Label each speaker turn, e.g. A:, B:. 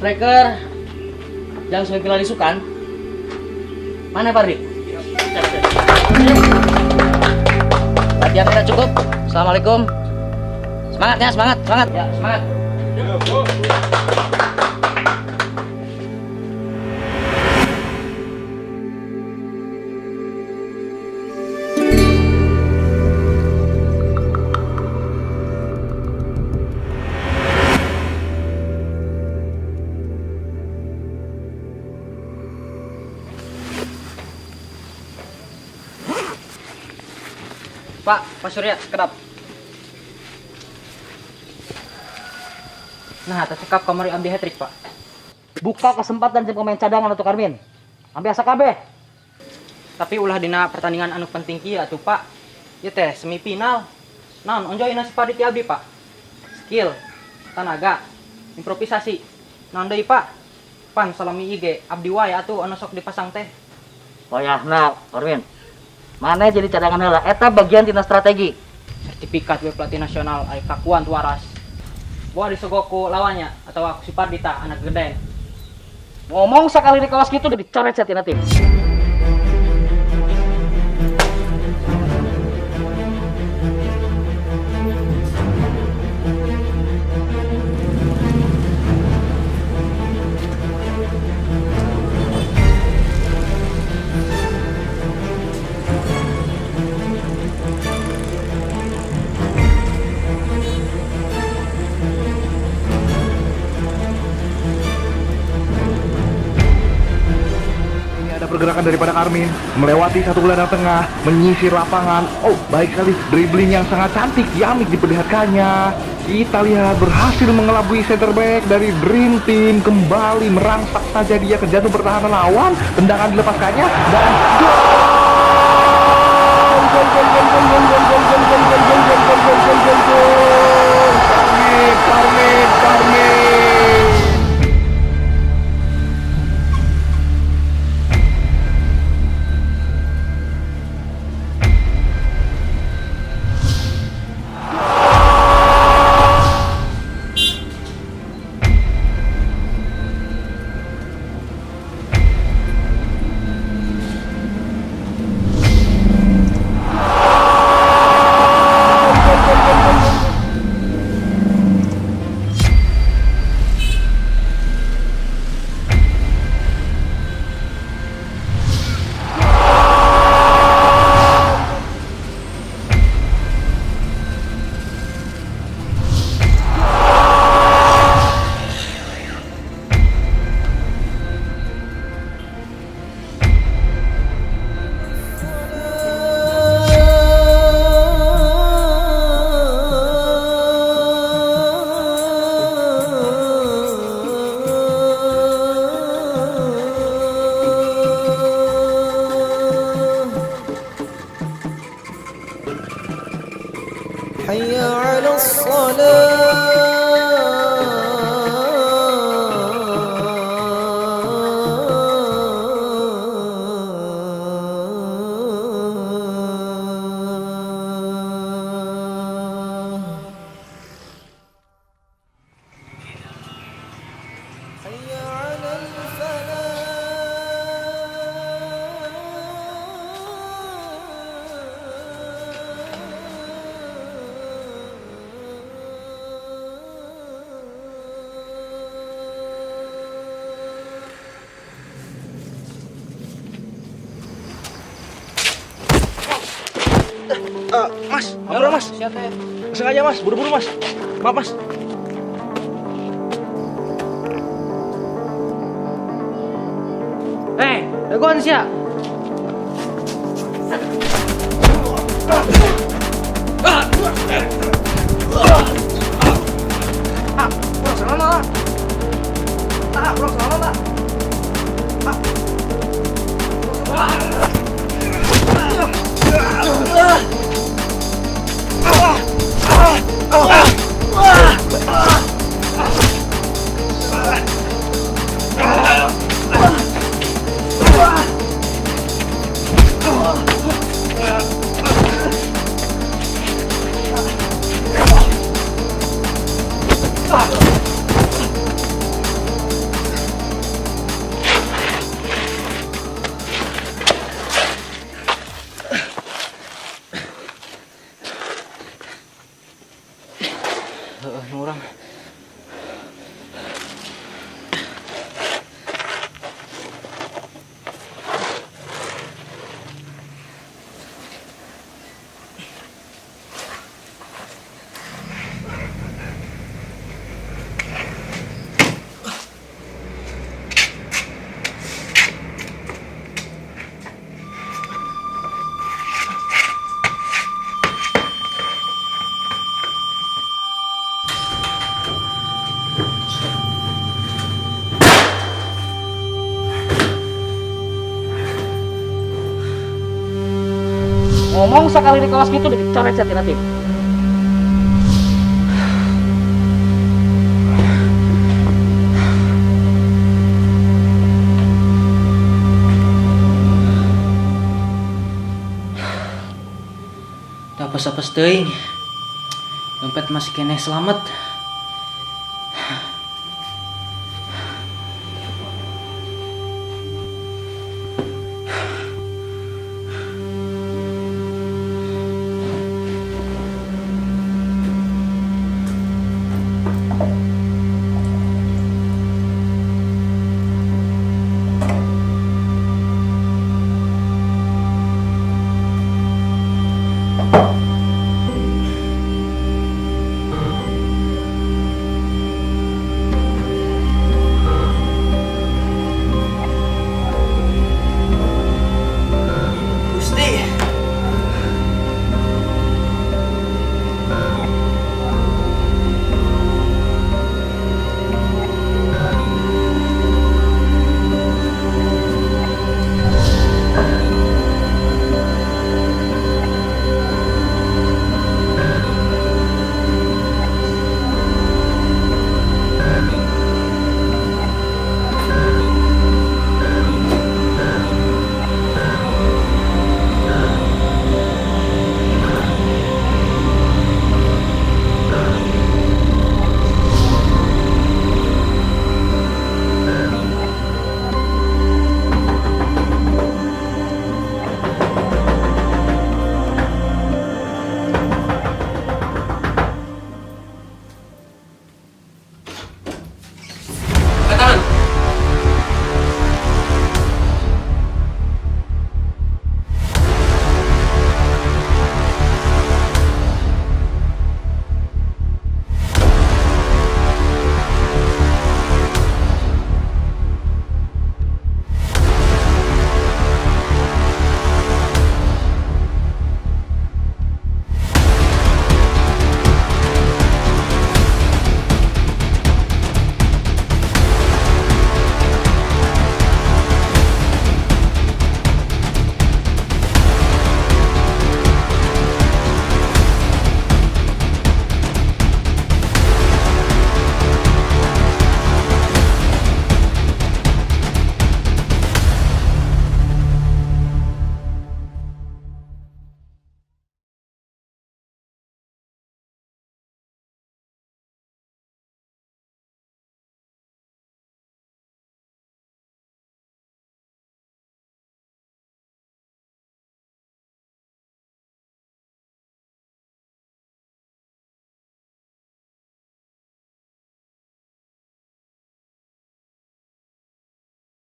A: striker yang semifinal isukan. Mana Pardi? Latihan tidak cukup. Assalamualaikum. Semangat ya, semangat, semangat. Ya, semangat. Pak Surya, kedap. Nah, tercekap kamari ambil hat-trick, Pak. Buka kesempatan jeung pemain cadangan untuk Armin. Ambil asa kabeh. Tapi ulah dina pertandingan anu penting kieu atuh, Pak. Ieu teh semifinal. Naon onjoyna si Pardi ti abdi, Pak? Skill, tenaga, improvisasi. Naon deui, Pak? Pan salami IG abdi wae atuh anu sok dipasang teh.
B: Wayahna, Armin. Mana jadi cadangan heula? Eta bagian tina strategi.
A: Sertifikat we pelatih nasional ai kakuan tu waras. Bawa disogoku lawannya atau aku si Pardita anak geden.
B: Ngomong sekali di kawas gitu udah dicoret tina tim.
C: Pergerakan daripada Armin melewati satu gelandang tengah, menyisir lapangan. Oh, baik sekali dribbling yang sangat cantik, Yamik diperlihatkannya. Kita lihat berhasil mengelabui center back dari Dream Team, kembali merangsak saja dia ke jantung pertahanan lawan. Tendangan dilepaskannya dan Parmin.
D: حي على الصلاة حي على
C: Mas, ampun mas. Sengaja mas, buru-buru mas. Maaf mas.
A: Dagoan siya. Pulang sana. Pulang sana. Orang.
B: Ngomong sekali di kawas gitu udah dicoret ya Tim.
A: Apes-apes teuing. Dompet masih kene selamat.